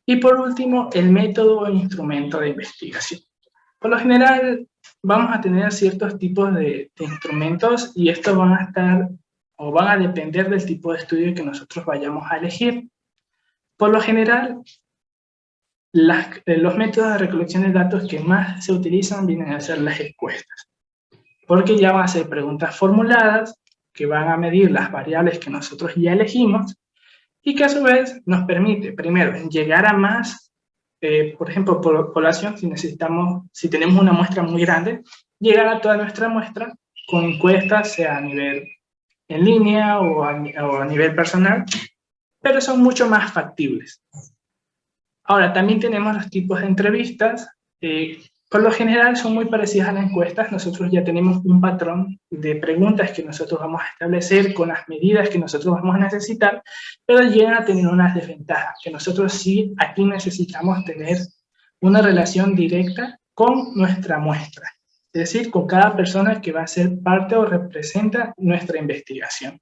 Speaker 1: Y por último, el método o instrumento de investigación. Por lo general, vamos a tener ciertos tipos de instrumentos y estos van a estar o van a depender del tipo de estudio que nosotros vayamos a elegir. Por lo general, los métodos de recolección de datos que más se utilizan vienen a ser las encuestas. porque ya van a ser preguntas formuladas que van a medir las variables que nosotros ya elegimos y que a su vez nos permite, primero, llegar a más, por ejemplo, población, si tenemos una muestra muy grande, llegar a toda nuestra muestra con encuestas, sea a nivel en línea o a nivel personal, pero son mucho más factibles. Ahora, también tenemos los tipos de entrevistas. Por lo general son muy parecidas a las encuestas. Nosotros ya tenemos un patrón de preguntas que nosotros vamos a establecer con las medidas que nosotros vamos a necesitar, pero llegan a tener unas desventajas, que nosotros sí aquí necesitamos tener una relación directa con nuestra muestra, es decir, con cada persona que va a ser parte o representa nuestra investigación.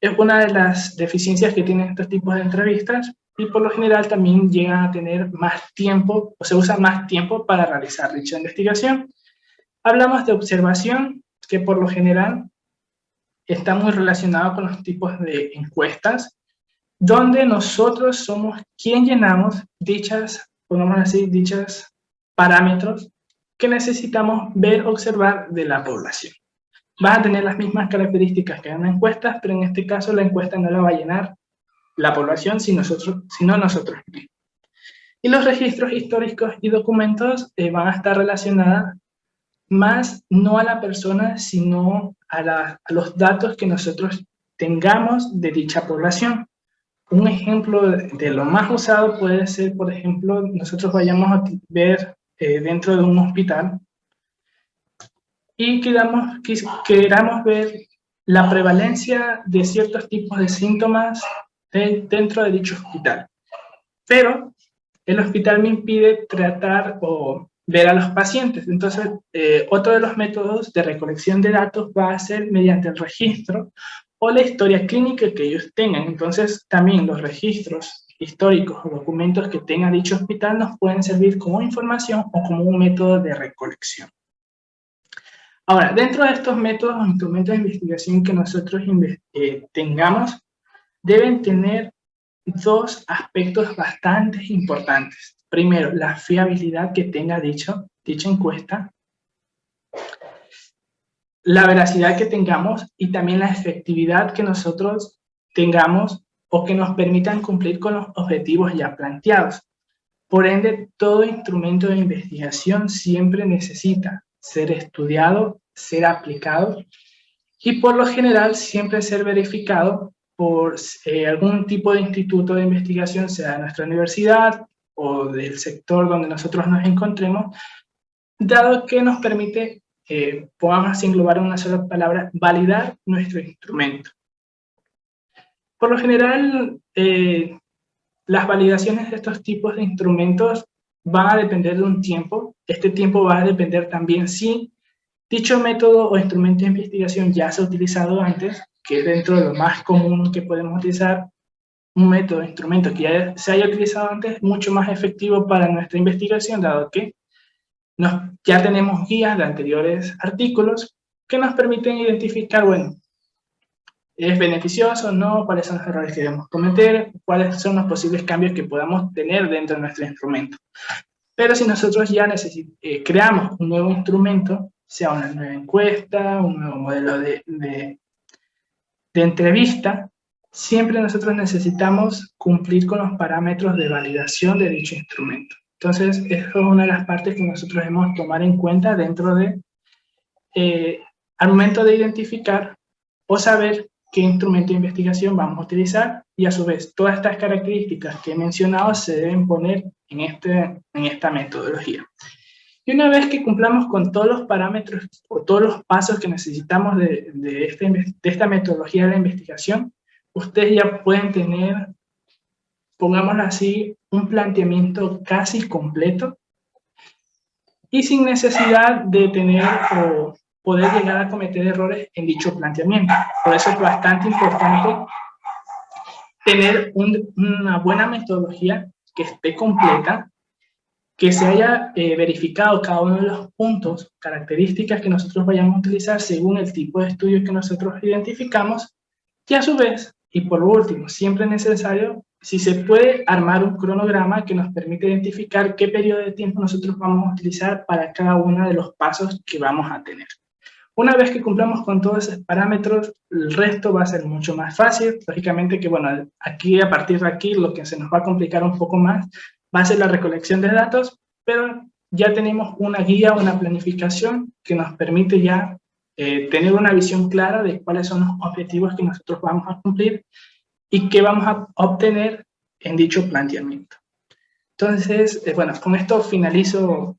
Speaker 1: Es una de las deficiencias que tienen estos tipos de entrevistas y por lo general también llegan a tener más tiempo o se usa más tiempo para realizar dicha investigación. Hablamos de observación, que por lo general está muy relacionado con los tipos de encuestas, donde nosotros somos quien llenamos dichas, pongamos así, dichas parámetros que necesitamos ver, observar de la población. Van a tener las mismas características que en una encuesta, pero en este caso la encuesta no la va a llenar la población, sino nosotros mismos. Y los registros históricos y documentos van a estar relacionados más no a la persona, sino a los datos que nosotros tengamos de dicha población. Un ejemplo de lo más usado puede ser, por ejemplo, nosotros vayamos a ver dentro de un hospital y queramos ver la prevalencia de ciertos tipos de síntomas dentro de dicho hospital. Pero el hospital me impide tratar o ver a los pacientes. Entonces, otro de los métodos de recolección de datos va a ser mediante el registro o la historia clínica que ellos tengan. Entonces, también los registros históricos o documentos que tenga dicho hospital nos pueden servir como información o como un método de recolección. Ahora, dentro de estos métodos o instrumentos de investigación que nosotros tengamos, deben tener dos aspectos bastante importantes. Primero, la fiabilidad que tenga dicha encuesta, la veracidad que tengamos y también la efectividad que nosotros tengamos o que nos permitan cumplir con los objetivos ya planteados. Por ende, todo instrumento de investigación siempre necesita ser estudiado, ser aplicado y por lo general siempre ser verificado por algún tipo de instituto de investigación, sea de nuestra universidad o del sector donde nosotros nos encontremos, dado que nos permite, podamos así englobar en una sola palabra, validar nuestro instrumento. Por lo general, las validaciones de estos tipos de instrumentos van a depender de un tiempo. Este tiempo va a depender también si dicho método o instrumento de investigación ya se ha utilizado antes, que es dentro de lo más común que podemos utilizar, un método, instrumento que ya se haya utilizado antes, mucho más efectivo para nuestra investigación, dado que ya tenemos guías de anteriores artículos que nos permiten identificar, bueno, ¿es beneficioso o no? ¿Cuáles son los errores que debemos cometer? ¿Cuáles son los posibles cambios que podamos tener dentro de nuestro instrumento? Pero si nosotros ya creamos un nuevo instrumento, sea una nueva encuesta, un nuevo modelo de entrevista, siempre nosotros necesitamos cumplir con los parámetros de validación de dicho instrumento. Entonces, eso es una de las partes que nosotros debemos tomar en cuenta dentro de, al momento de identificar o saber qué instrumento de investigación vamos a utilizar y a su vez todas estas características que he mencionado se deben poner en esta metodología. Y una vez que cumplamos con todos los parámetros o todos los pasos que necesitamos de esta metodología de la investigación, ustedes ya pueden tener, pongámoslo así, un planteamiento casi completo y sin necesidad de tener o poder llegar a cometer errores en dicho planteamiento. Por eso es bastante importante tener una buena metodología que esté completa, que se haya verificado cada uno de los puntos, características que nosotros vayamos a utilizar según el tipo de estudio que nosotros identificamos, y a su vez, y por último, siempre es necesario, si se puede, armar un cronograma que nos permite identificar qué periodo de tiempo nosotros vamos a utilizar para cada uno de los pasos que vamos a tener. Una vez que cumplamos con todos esos parámetros, el resto va a ser mucho más fácil. Lógicamente que, bueno, aquí, a partir de aquí, lo que se nos va a complicar un poco más va a ser la recolección de datos, pero ya tenemos una guía, una planificación que nos permite ya tener una visión clara de cuáles son los objetivos que nosotros vamos a cumplir y qué vamos a obtener en dicho planteamiento. Entonces, bueno, con esto finalizo